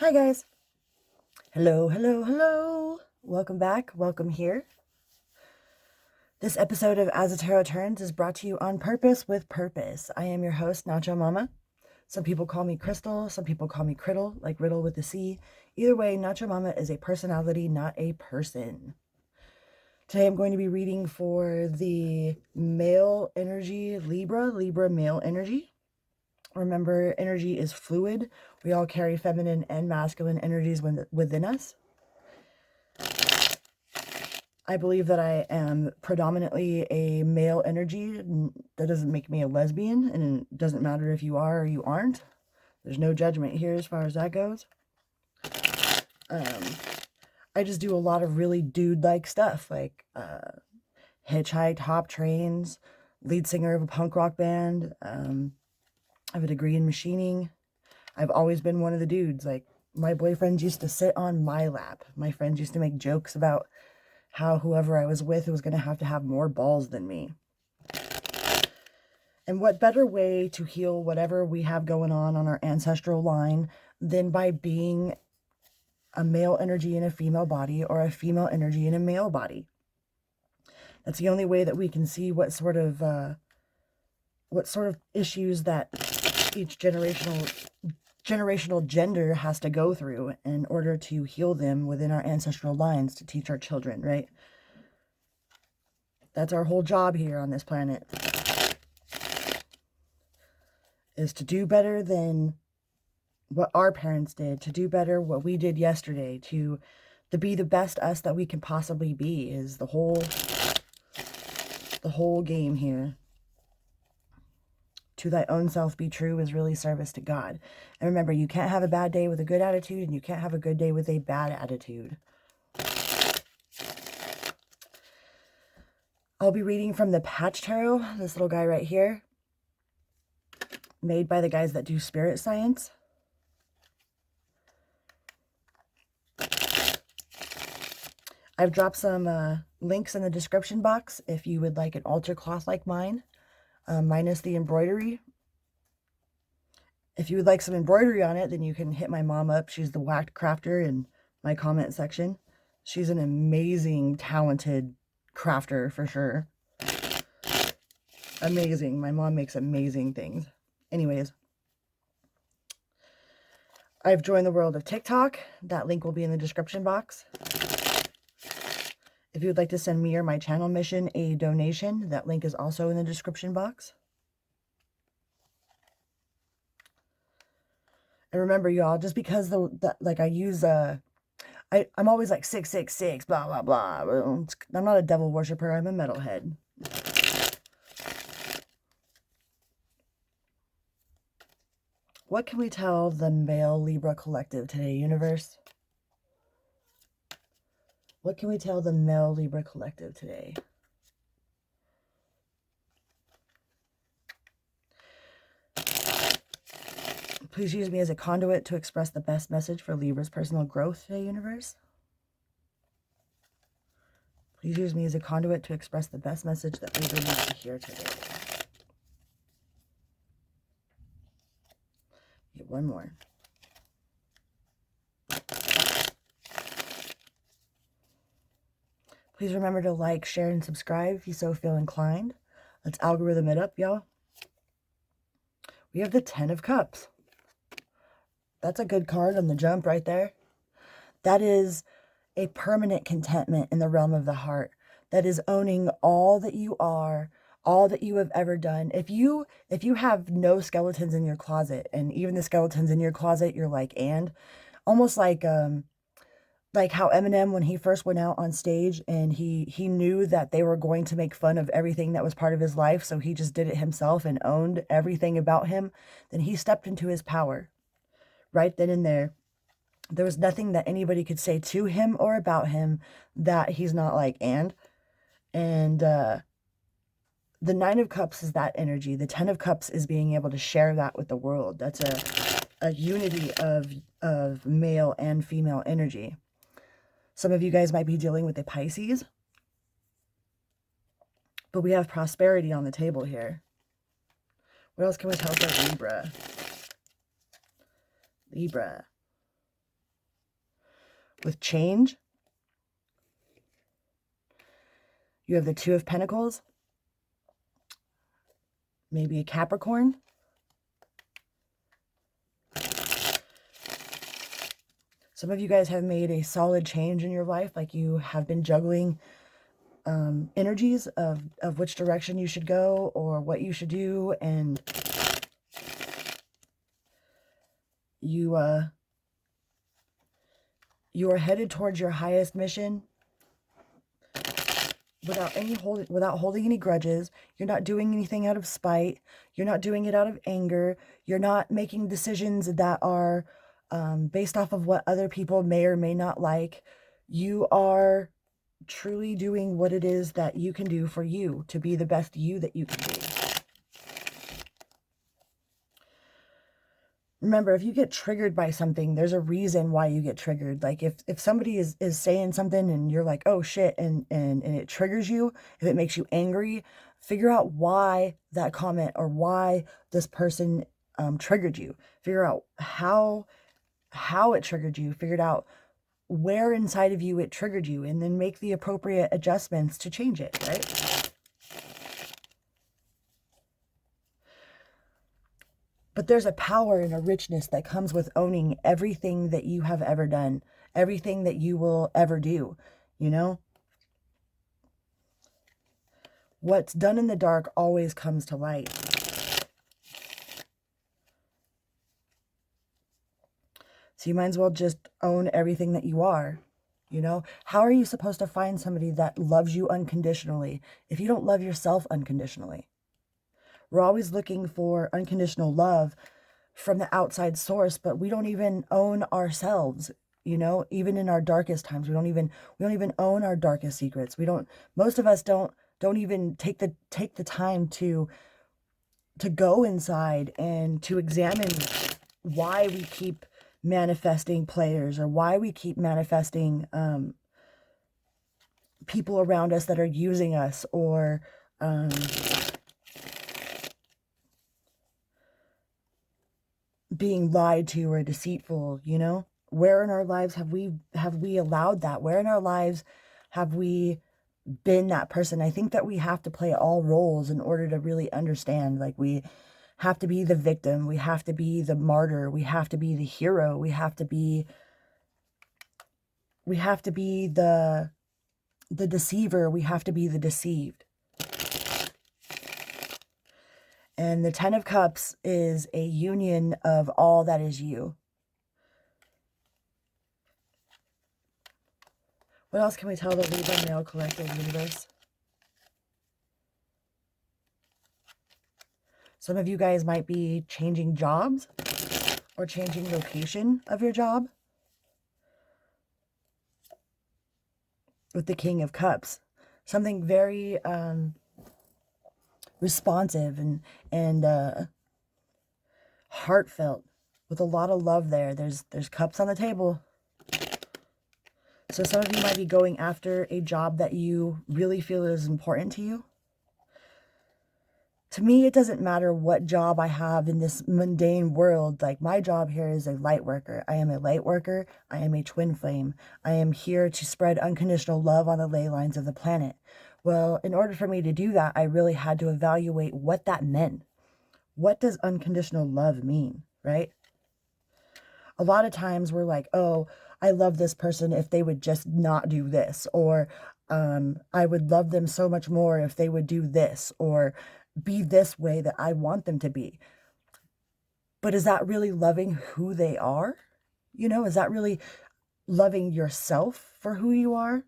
Hi guys. Hello, hello, hello. Welcome back. Welcome here. This episode of As the Tarot Turns is brought to you on purpose with purpose. I am your host, Nacho Mama. Some people call me Crystal. Some people call me Criddle, like riddle with a C. Either way, Nacho Mama is a personality, not a person. Today I'm going to be reading for the male energy, Libra male energy. Remember, energy is fluid. We all carry feminine and masculine energies within us. I believe that I am predominantly a male energy. That doesn't make me a lesbian, and it doesn't matter if you are or you aren't. There's no judgment here as far as that goes. I just do a lot of really dude-like stuff, like hitchhiked, hop trains, lead singer of a punk rock band. I have a degree in machining. I've always been one of the dudes. Like, my boyfriends used to sit on my lap. My friends used to make jokes about how whoever I was with was going to have more balls than me. And what better way to heal whatever we have going on our ancestral line than by being a male energy in a female body or a female energy in a male body? That's the only way that we can see what sort of issues that each generational gender has to go through in order to heal them within our ancestral lines to teach our children, right? That's our whole job here on this planet, is to do better than what our parents did, to do better what we did yesterday, to be the best us that we can possibly be, is the whole game here. To thy own self be true is really service to God. And remember, you can't have a bad day with a good attitude, and you can't have a good day with a bad attitude. I'll be reading from the Patch Tarot, this little guy right here, made by the guys that do spirit science. I've dropped some links in the description box if you would like an altar cloth like mine, minus the embroidery. If you would like some embroidery on it, then you can hit my mom up. She's the whacked crafter in my comment section. She's an amazing, talented crafter for sure. Amazing. My mom makes amazing things. Anyways, I've joined the world of TikTok. That link will be in the description box. If you would like to send me or my channel mission a donation, that link is also in the description box. And remember, y'all, just because I use I'm always like 666, blah blah blah. I'm not a devil worshiper. I'm a metalhead. What can we tell the male Libra collective today, universe? What can we tell the male Libra collective today? Please use me as a conduit to express the best message for Libra's personal growth today, universe. Please use me as a conduit to express the best message that Libra needs to hear today. Get one more. Please remember to like, share, and subscribe if you so feel inclined. Let's algorithm it up, y'all. We have the 10 of Cups. That's a good card on the jump right there. That is a permanent contentment in the realm of the heart. That is owning all that you are, all that you have ever done. If you have no skeletons in your closet, and even the skeletons in your closet, you're like, and almost like how Eminem, when he first went out on stage and he knew that they were going to make fun of everything that was part of his life, so he just did it himself and owned everything about him. Then he stepped into his power right then and there. There was nothing that anybody could say to him or about him that he's not like, and the 9 of Cups is that energy. The 10 of Cups is being able to share that with the world. That's a unity of male and female energy. Some of you guys might be dealing with a Pisces, but we have prosperity on the table here. What else can we tell for Libra? Libra. with change. You have the Two of Pentacles, maybe a Capricorn. Some of you guys have made a solid change in your life, like you have been juggling energies of which direction you should go or what you should do, and you are headed towards your highest mission without holding any grudges. You're not doing anything out of spite. You're not doing it out of anger. You're not making decisions that are based off of what other people may or may not like. You are truly doing what it is that you can do for you to be the best you that you can be. Remember, if you get triggered by something, there's a reason why you get triggered. Like if somebody is saying something and you're like, oh shit, and it triggers you, if it makes you angry, figure out why that comment or why this person triggered you. Figure out how it triggered you. Figure out where inside of you it triggered you, and then make the appropriate adjustments to change it, right? But there's a power and a richness that comes with owning everything that you have ever done, everything that you will ever do, you know? What's done in the dark always comes to light. So you might as well just own everything that you are, you know? How are you supposed to find somebody that loves you unconditionally if you don't love yourself unconditionally? We're always looking for unconditional love from the outside source, but we don't even own ourselves, you know? Even in our darkest times, we don't even own our darkest secrets. Most of us don't even take the time to go inside and to examine why we keep manifesting players, or why we keep manifesting people around us that are using us, or being lied to or deceitful, you know? Where in our lives have we allowed that? Where in our lives have we been that person? I think that we have to play all roles in order to really understand. Like, we have to be the victim, we have to be the martyr, we have to be the hero, we have to be the deceiver, we have to be the deceived. And the Ten of Cups is a union of all that is you. What else can we tell the Libra male collective universe? Some of you guys might be changing jobs or changing location of your job with the King of Cups. Something very responsive and heartfelt, with a lot of love there. There's cups on the table. So some of you might be going after a job that you really feel is important to you. To me, it doesn't matter what job I have in this mundane world. Like, my job here is a light worker. I am a light worker. I am a twin flame. I am here to spread unconditional love on the ley lines of the planet. Well, in order for me to do that, I really had to evaluate what that meant. What does unconditional love mean, right? A lot of times we're like, oh, I love this person if they would just not do this, or I would love them so much more if they would do this, or be this way that I want them to be. But is that really loving who they are? You know, is that really loving yourself for who you are?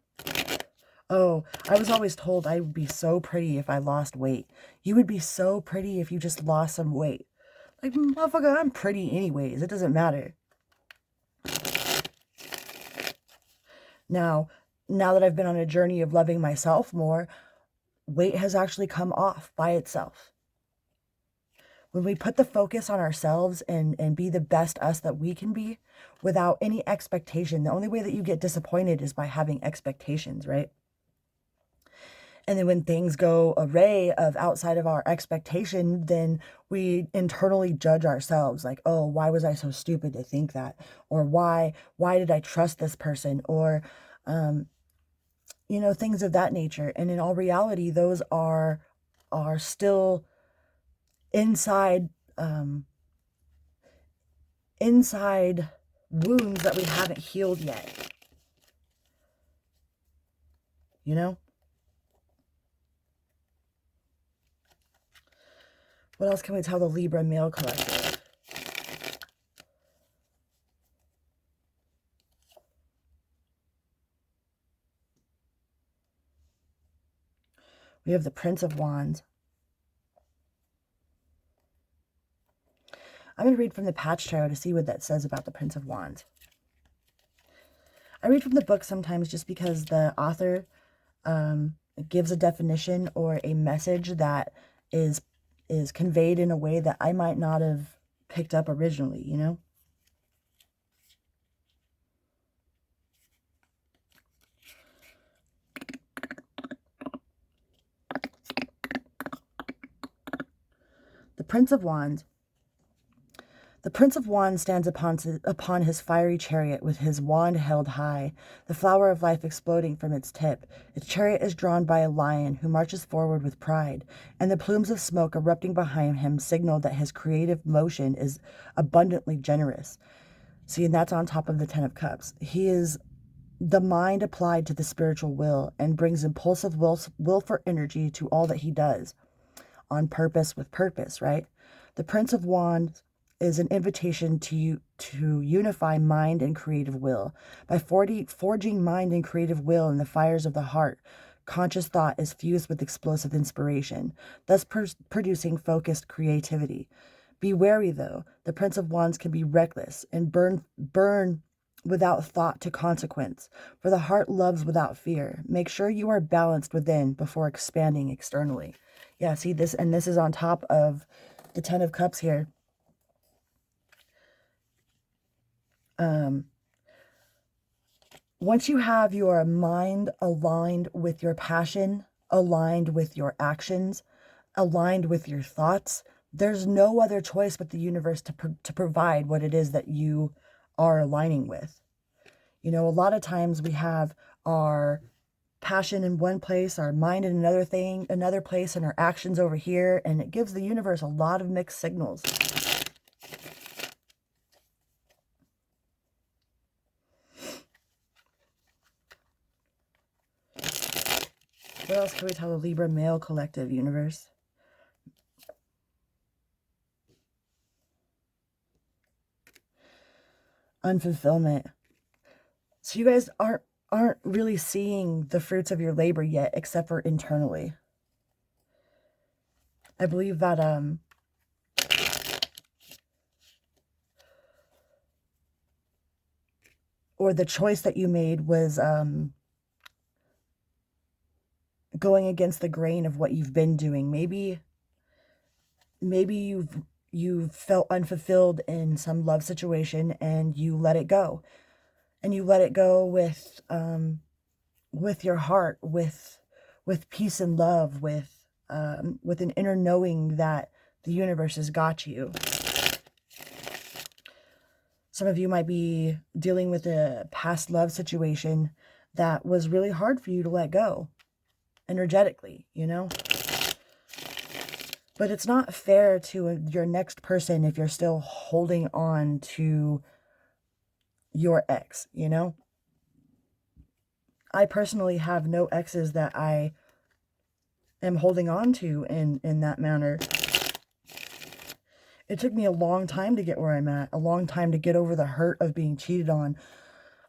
Oh, I was always told I would be so pretty if I lost weight. You would be so pretty if you just lost some weight. Like, motherfucker, I'm pretty anyways. It doesn't matter. Now that I've been on a journey of loving myself more, weight has actually come off by itself. When we put the focus on ourselves and be the best us that we can be without any expectation, the only way that you get disappointed is by having expectations, right? And then when things go array of outside of our expectation, then we internally judge ourselves like, oh, why was I so stupid to think that? Or why did I trust this person? Or, things of that nature. And in all reality, those are still inside, inside wounds that we haven't healed yet. You know? What else can we tell the Libra male collective? We have the Prince of Wands. I'm going to read from the Patch Tarot to see what that says about the Prince of Wands. I read from the book sometimes just because the author gives a definition or a message that is conveyed in a way that I might not have picked up originally, you know? The Prince of Wands. The Prince of Wands stands upon his fiery chariot with his wand held high, the flower of life exploding from its tip. Its chariot is drawn by a lion who marches forward with pride, and the plumes of smoke erupting behind him signal that his creative motion is abundantly generous. See, and that's on top of the Ten of Cups. He is the mind applied to the spiritual will and brings impulsive will for energy to all that he does, on purpose with purpose, right? The Prince of Wands is an invitation to unify mind and creative will. By forging mind and creative will in the fires of the heart, conscious thought is fused with explosive inspiration, thus producing focused creativity. Be wary, though. The Prince of Wands can be reckless and burn without thought to consequence, for the heart loves without fear. Make sure you are balanced within before expanding externally. Yeah, see this, and this is on top of the Ten of Cups here. Once you have your mind aligned with your passion, aligned with your actions, aligned with your thoughts, there's no other choice but the universe to provide what it is that you are aligning with. You know, a lot of times we have our passion in one place, our mind in another place, and our actions over here, and it gives the universe a lot of mixed signals. What else can we tell the Libra male collective, universe? Unfulfillment. So you guys aren't really seeing the fruits of your labor yet, except for internally. I believe that or the choice that you made was going against the grain of what you've been doing. Maybe you've felt unfulfilled in some love situation and you let it go. And you let it go with your heart, with peace and love, with an inner knowing that the universe has got you. Some of you might be dealing with a past love situation that was really hard for you to let go energetically, you know? But it's not fair to your next person if you're still holding on to your ex, you know? I personally have no exes that I am holding on to in that manner. It took me a long time to get where I'm at, a long time to get over the hurt of being cheated on,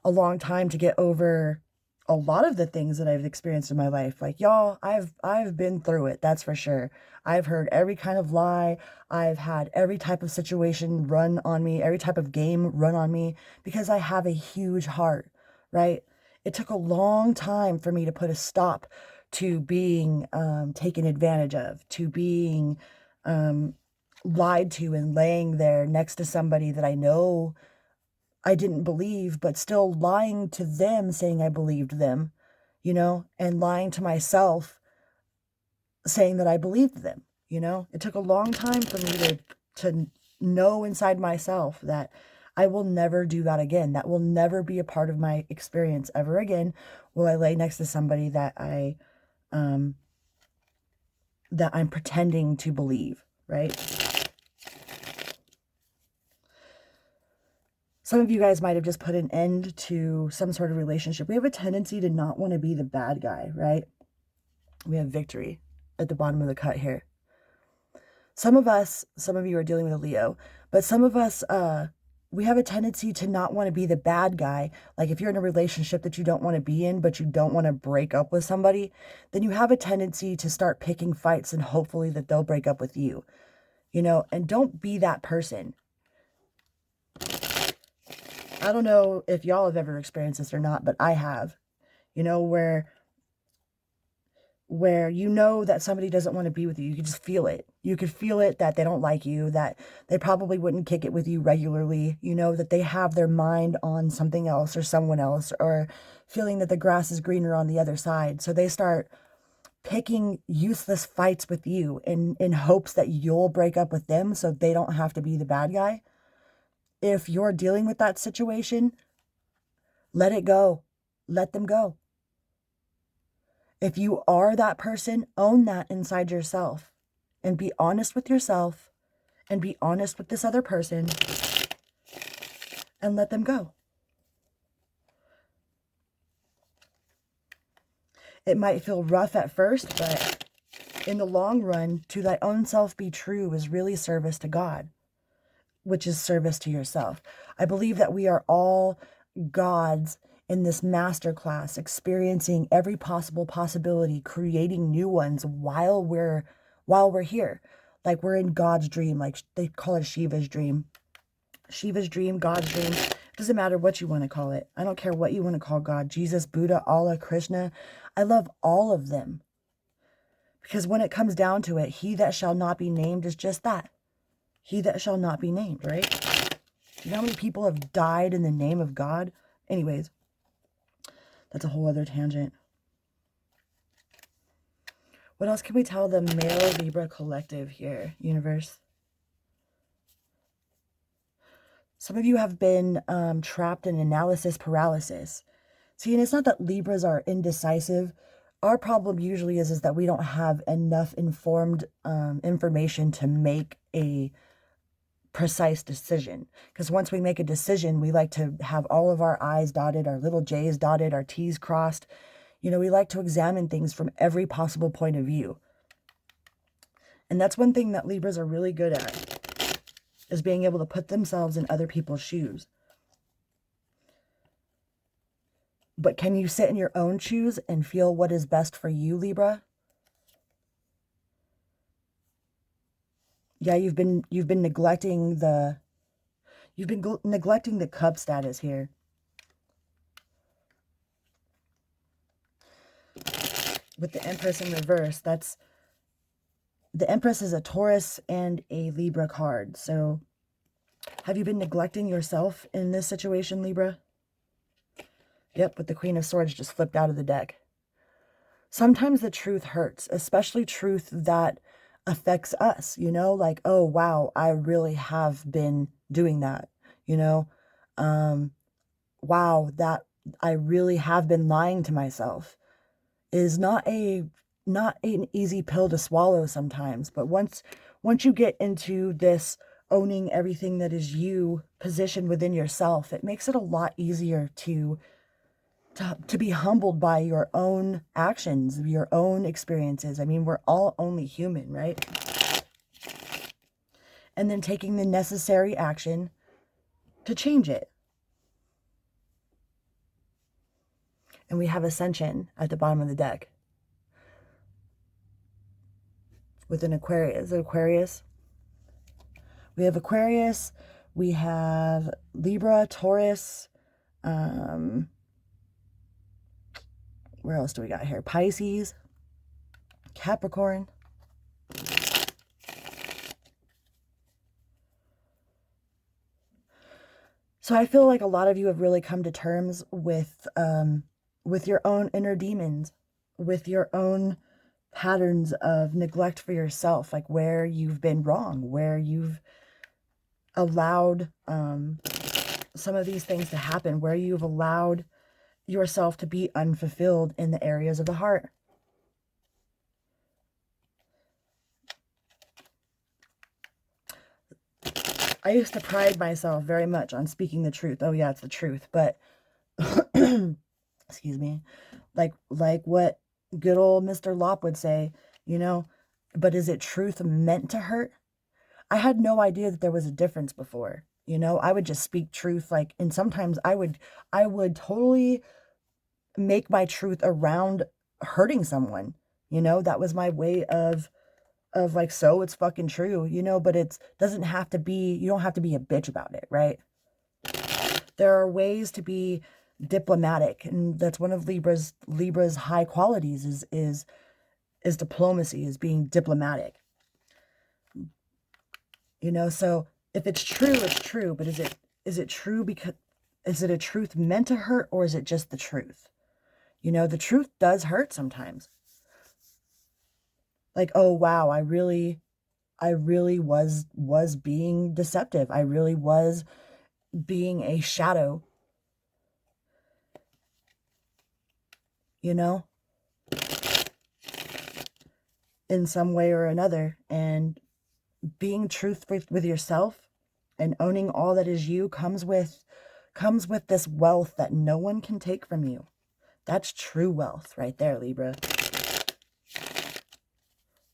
a long time to get over a lot of the things that I've experienced in my life. Like, y'all, I've been through it, that's for sure. I've heard every kind of lie. I've had every type of situation run on me, every type of game run on me, because I have a huge heart, right? It took a long time for me to put a stop to being taken advantage of, to being lied to and laying there next to somebody that I know I didn't believe, but still lying to them, saying I believed them, you know, and lying to myself saying that I believed them. You know, it took a long time for me to know inside myself that I will never do that again. That will never be a part of my experience ever again. Will I lay next to somebody that that I'm pretending to believe, right? Some of you guys might have just put an end to some sort of relationship. We have a tendency to not want to be the bad guy, right? We have victory at the bottom of the cut here. Some of you are dealing with a Leo, but some of us, we have a tendency to not want to be the bad guy. Like if you're in a relationship that you don't want to be in, but you don't want to break up with somebody, then you have a tendency to start picking fights and hopefully that they'll break up with you, you know, and don't be that person. I don't know if y'all have ever experienced this or not, but I have, you know, where you know that somebody doesn't want to be with you. You can just feel it. You could feel it that they don't like you, that they probably wouldn't kick it with you regularly. You know, that they have their mind on something else or someone else, or feeling that the grass is greener on the other side. So they start picking useless fights with you in hopes that you'll break up with them so they don't have to be the bad guy. If you're dealing with that situation, let it go. Let them go. If you are that person, own that inside yourself and be honest with yourself and be honest with this other person and let them go. It might feel rough at first, but in the long run, to thy own self be true is really service to God, which is service to yourself. I believe that we are all gods in this masterclass, experiencing every possible possibility, creating new ones while we're here. Like we're in God's dream, like they call it Shiva's dream. Shiva's dream, God's dream. It doesn't matter what you want to call it. I don't care what you want to call God. Jesus, Buddha, Allah, Krishna. I love all of them. Because when it comes down to it, he that shall not be named is just that. He that shall not be named, right? You know how many people have died in the name of God? Anyways, that's a whole other tangent. What else can we tell the male Libra collective here, universe? Some of you have been trapped in analysis paralysis. See, and it's not that Libras are indecisive. Our problem usually is that we don't have enough informed information to make a precise decision. Because once we make a decision, we like to have all of our I's dotted, our little J's dotted, our T's crossed. You know, we like to examine things from every possible point of view. And that's one thing that Libras are really good at, is being able to put themselves in other people's shoes. But can you sit in your own shoes and feel what is best for you, Libra? Yeah, you've been neglecting the cup status here. With the Empress in reverse, the Empress is a Taurus and a Libra card. So have you been neglecting yourself in this situation, Libra? Yep, with the Queen of Swords just flipped out of the deck. Sometimes the truth hurts, especially truth that affects us, you know, like, oh, wow, I really have been doing that, you know, wow, that I really have been lying to myself is not an easy pill to swallow sometimes. But once you get into this owning everything that is you positioned within yourself, it makes it a lot easier to be humbled by your own actions, your own experiences. I mean, we're all only human, right? And then taking the necessary action to change it. And we have Ascension at the bottom of the deck with an Aquarius. Aquarius. We have Aquarius. We have Libra, Taurus. Where else do we got here? Pisces, Capricorn. So I feel like a lot of you have really come to terms with your own inner demons, with your own patterns of neglect for yourself, like where you've been wrong, where you've allowed some of these things to happen, where you've allowed yourself to be unfulfilled in the areas of the heart. I used to pride myself very much on speaking the truth. Oh yeah, it's the truth. But excuse me, like what good old Mr. Lop would say, you know, but is it truth meant to hurt? I had no idea that there was a difference before. You know, I would just speak truth, like, and sometimes I would totally make my truth around hurting someone. You know, that was my way of like, so it's fucking true, you know, but it doesn't have to be, you don't have to be a bitch about it, right? There are ways to be diplomatic, and that's one of Libra's high qualities is diplomacy, is being diplomatic. You know, so if it's true, it's true, but is it true because, is it a truth meant to hurt, or is it just the truth? You know, the truth does hurt sometimes. Like, oh wow, I really was being deceptive. I really was being a shadow. You know, in some way or another. And being truthful with yourself and owning all that is you comes with this wealth that no one can take from you. That's true wealth right there, Libra.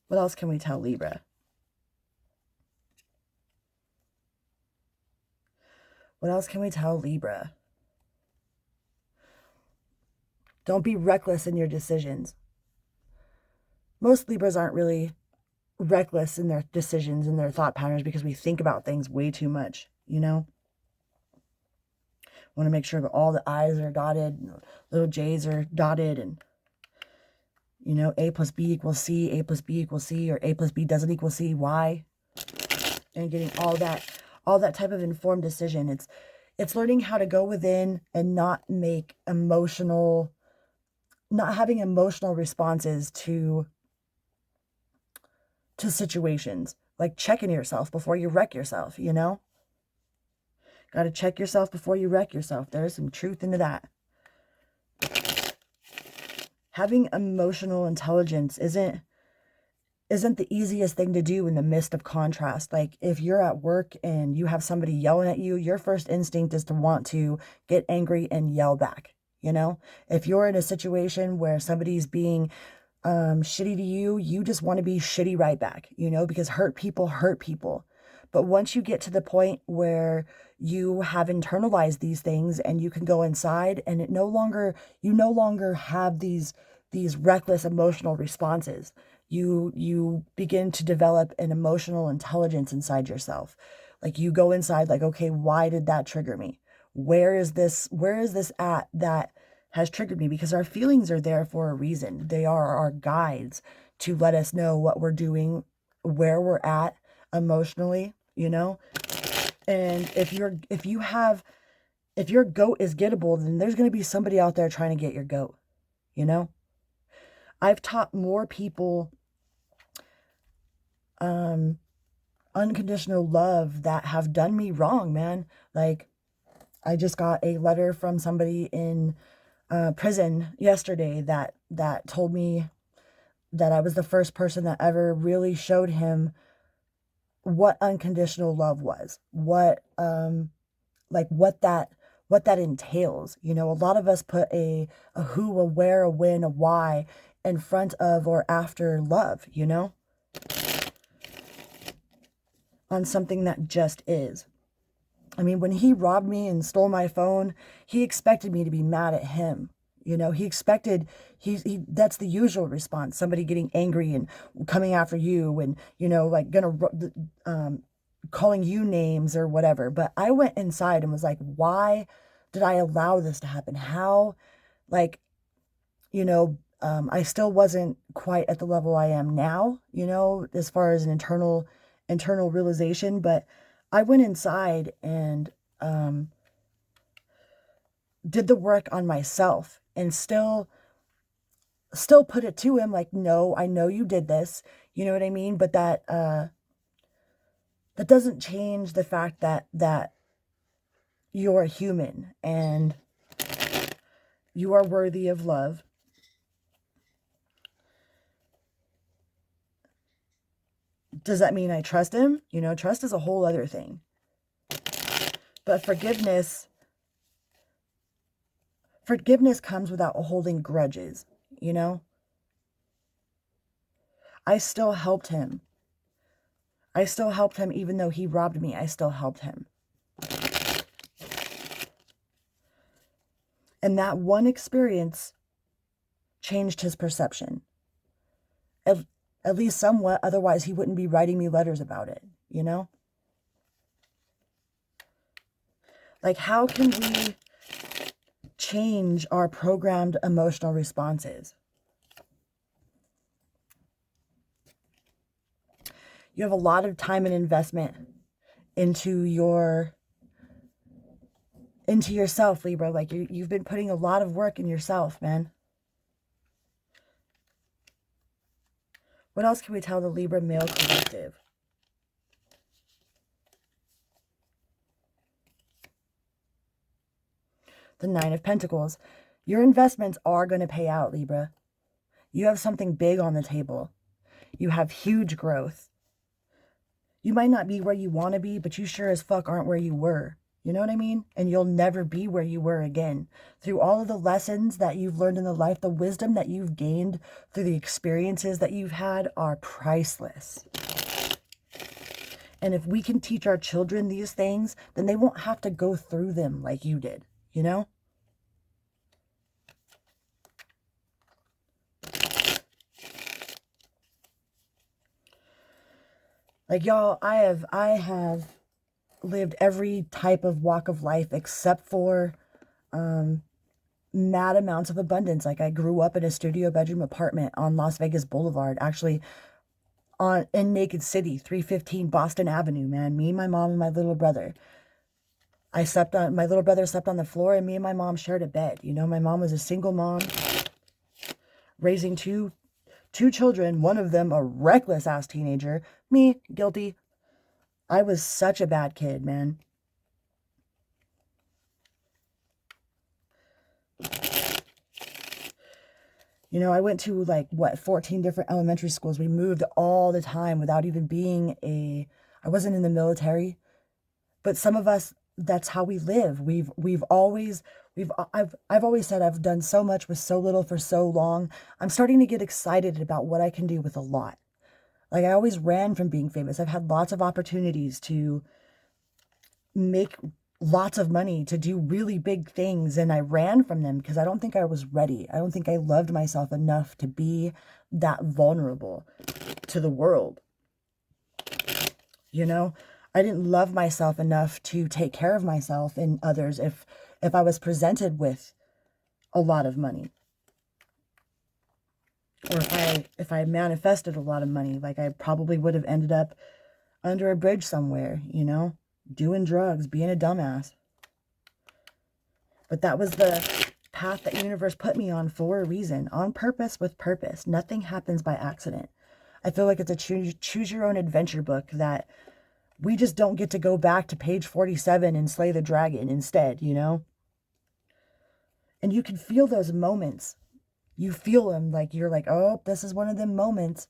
What else can we tell Libra? What else can we tell Libra? Don't be reckless in your decisions. Most Libras aren't really reckless in their decisions and their thought patterns because we think about things way too much, you know? Want to make sure that all the I's are dotted, and little J's are dotted, and, you know, A plus B equals C, A plus B equals C, or A plus B doesn't equal C, why? And getting all that type of informed decision. It's learning how to go within and not having emotional responses to situations, like checking yourself before you wreck yourself, you know? Got to check yourself before you wreck yourself. There's some truth into that. Having emotional intelligence isn't the easiest thing to do in the midst of contrast. Like, if you're at work and you have somebody yelling at you, your first instinct is to want to get angry and yell back, you know? If you're in a situation where somebody's being shitty to you, you just want to be shitty right back, you know, because hurt people hurt people. But once you get to the point where you have internalized these things and you can go inside, and you no longer have these reckless emotional responses. You begin to develop an emotional intelligence inside yourself. Like, you go inside, like, okay, why did that trigger me? Where is this at that has triggered me? Because our feelings are there for a reason. They are our guides to let us know what we're doing, where we're at emotionally, you know? And if your goat is gettable, then there's going to be somebody out there trying to get your goat, you know? I've taught more people unconditional love that have done me wrong, man. Like, I just got a letter from somebody in prison yesterday that told me that I was the first person that ever really showed him what unconditional love was, what that entails. You know, a lot of us put a who, a where, a when, a why in front of or after love, you know, on something that just is. I mean, when he robbed me and stole my phone, he expected me to be mad at him. You know, he expected, that's the usual response. Somebody getting angry and coming after you and, you know, like calling you names or whatever. But I went inside and was like, why did I allow this to happen? How, like, you know, I still wasn't quite at the level I am now, you know, as far as an internal realization. But I went inside and did the work on myself, and still still put it to him like, no, I know you did this. You know what I mean? But that doesn't change the fact that you're a human and you are worthy of love. Does that mean I trust him? You know, trust is a whole other thing. But forgiveness comes without holding grudges, you know? I still helped him. Even though he robbed me. I still helped him. And that one experience changed his perception. At least somewhat, otherwise he wouldn't be writing me letters about it, you know? Like, how can we change our programmed emotional responses? You have a lot of time and investment into yourself, Libra. Like, you've been putting a lot of work in yourself, man. What else can we tell the Libra male collective? The Nine of Pentacles. Your investments are going to pay out, Libra. You have something big on the table. You have huge growth. You might not be where you want to be, but you sure as fuck aren't where you were. You know what I mean? And you'll never be where you were again. Through all of the lessons that you've learned in the life, the wisdom that you've gained through the experiences that you've had are priceless. And if we can teach our children these things, then they won't have to go through them like you did, you know? Like, y'all, I have lived every type of walk of life except for mad amounts of abundance. Like, I grew up in a studio bedroom apartment on Las Vegas Boulevard, actually in Naked City, 315 Boston Avenue, man. Me, my mom, and my little brother. My little brother slept on the floor, and me and my mom shared a bed. You know, my mom was a single mom, raising two children, one of them a reckless ass teenager. Me, guilty. I was such a bad kid, man. You know, I went to 14 different elementary schools. We moved all the time without even I wasn't in the military, but some of us, that's how we live. I've always said I've done so much with so little for so long. I'm starting to get excited about what I can do with a lot. Like, I always ran from being famous. I've had lots of opportunities to make lots of money, to do really big things, and I ran from them because I don't think I was ready. I don't think I loved myself enough to be that vulnerable to the world. You know, I didn't love myself enough to take care of myself and others if I was presented with a lot of money. Or if I manifested a lot of money, like, I probably would have ended up under a bridge somewhere, you know, doing drugs, being a dumbass. But that was the path that the universe put me on for a reason, on purpose, with purpose. Nothing happens by accident. I feel like it's a choose your own adventure book that we just don't get to go back to page 47 and slay the dragon instead, you know? And you can feel those moments. You feel them, like, you're like, oh, this is one of them moments.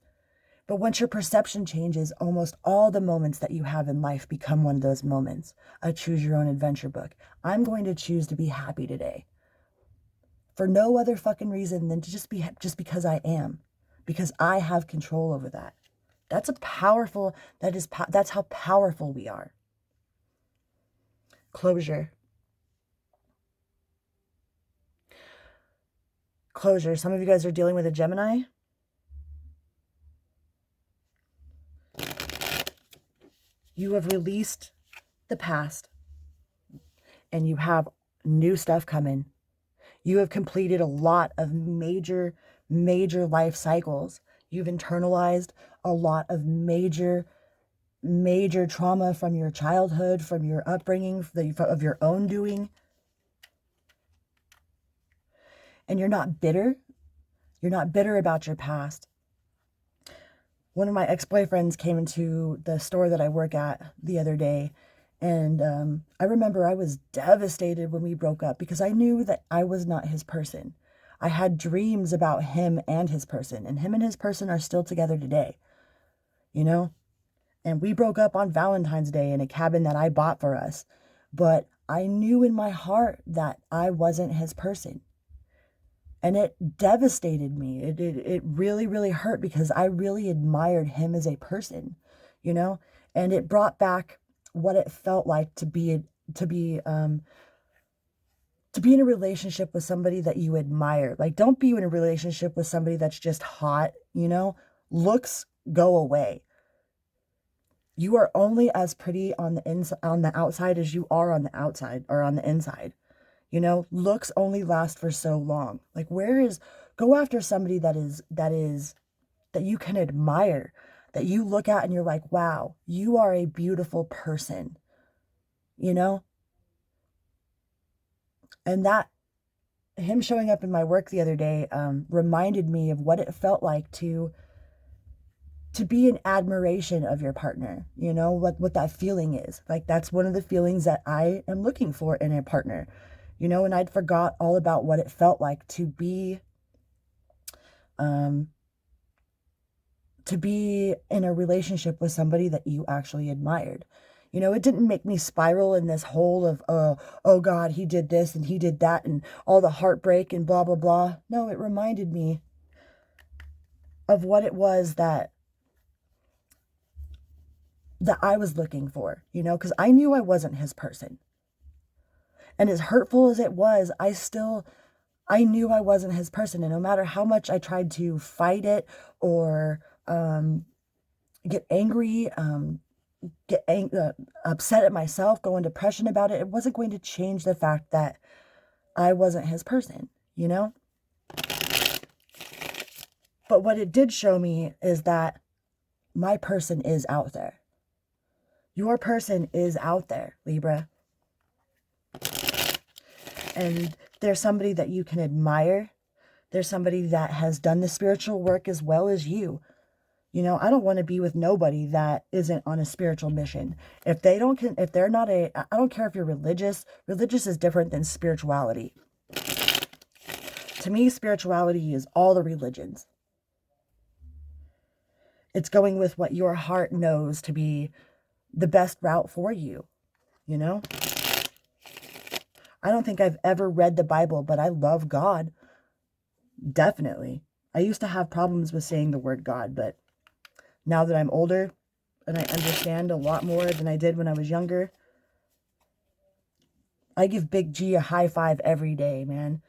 But once your perception changes, almost all the moments that you have in life become one of those moments. A choose your own adventure book. I'm going to choose to be happy today. For no other fucking reason than to just because I am. Because I have control over that. That's how powerful we are. Closure. Closure. Some of you guys are dealing with a Gemini. You have released the past and you have new stuff coming. You have completed a lot of major life cycles. You've internalized a lot of major trauma from your childhood, from your upbringing, of your own doing. And you're not bitter. You're not bitter about your past. One of my ex-boyfriends came into the store that I work at the other day, and I remember I was devastated when we broke up because I knew that I was not his person. I had dreams about him and his person, and him and his person are still together today, you know? And we broke up on Valentine's Day in a cabin that I bought for us. But I knew in my heart that I wasn't his person. And it devastated me. It really, really hurt because I really admired him as a person, you know? And it brought back what it felt like to be in a relationship with somebody that you admire. Like, don't be in a relationship with somebody that's just hot, you know? Looks go away. You are only as pretty on the outside as you are on the outside or on the inside. You know, looks only last for so long. Like, go after somebody that you can admire, that you look at and you're like, wow, you are a beautiful person, you know? And that, him showing up in my work the other day, reminded me of what it felt like to be in admiration of your partner, you know, what that feeling is. Like, that's one of the feelings that I am looking for in a partner, you know, and I'd forgot all about what it felt like to be in a relationship with somebody that you actually admired. You know, it didn't make me spiral in this hole of, oh God, he did this and he did that and all the heartbreak and blah, blah, blah. No, it reminded me of what it was that I was looking for, you know, because I knew I wasn't his person. And as hurtful as it was, I knew I wasn't his person. And no matter how much I tried to fight it or get angry, upset at myself, go in depression about it, it wasn't going to change the fact that I wasn't his person, you know? But what it did show me is that my person is out there. Your person is out there, Libra. And there's somebody that you can admire. There's somebody that has done the spiritual work as well as you. You know, I don't want to be with nobody that isn't on a spiritual mission. If they're not I don't care if you're religious. Religious is different than spirituality. To me, spirituality is all the religions. It's going with what your heart knows to be the best route for you, you know? I don't think I've ever read the Bible, but I love God. Definitely. I used to have problems with saying the word God, but now that I'm older and I understand a lot more than I did when I was younger, I give Big G a high five every day, man.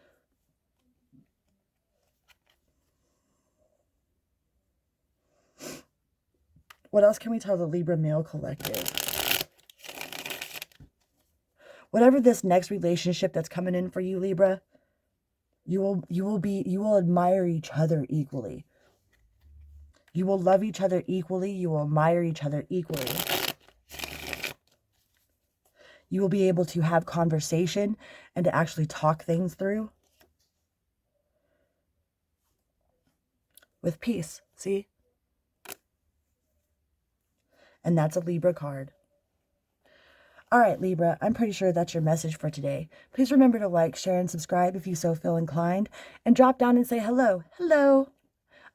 What else can we tell the Libra male collective? Whatever this next relationship that's coming in for you, Libra, you will admire each other equally. You will love each other equally. You will admire each other equally. You will be able to have conversation and to actually talk things through with peace. See? And that's a Libra card. All right, Libra, I'm pretty sure that's your message for today. Please remember to like, share, and subscribe if you so feel inclined. And drop down and say hello. Hello.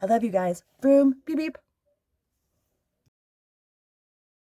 I love you guys. Vroom, beep, beep.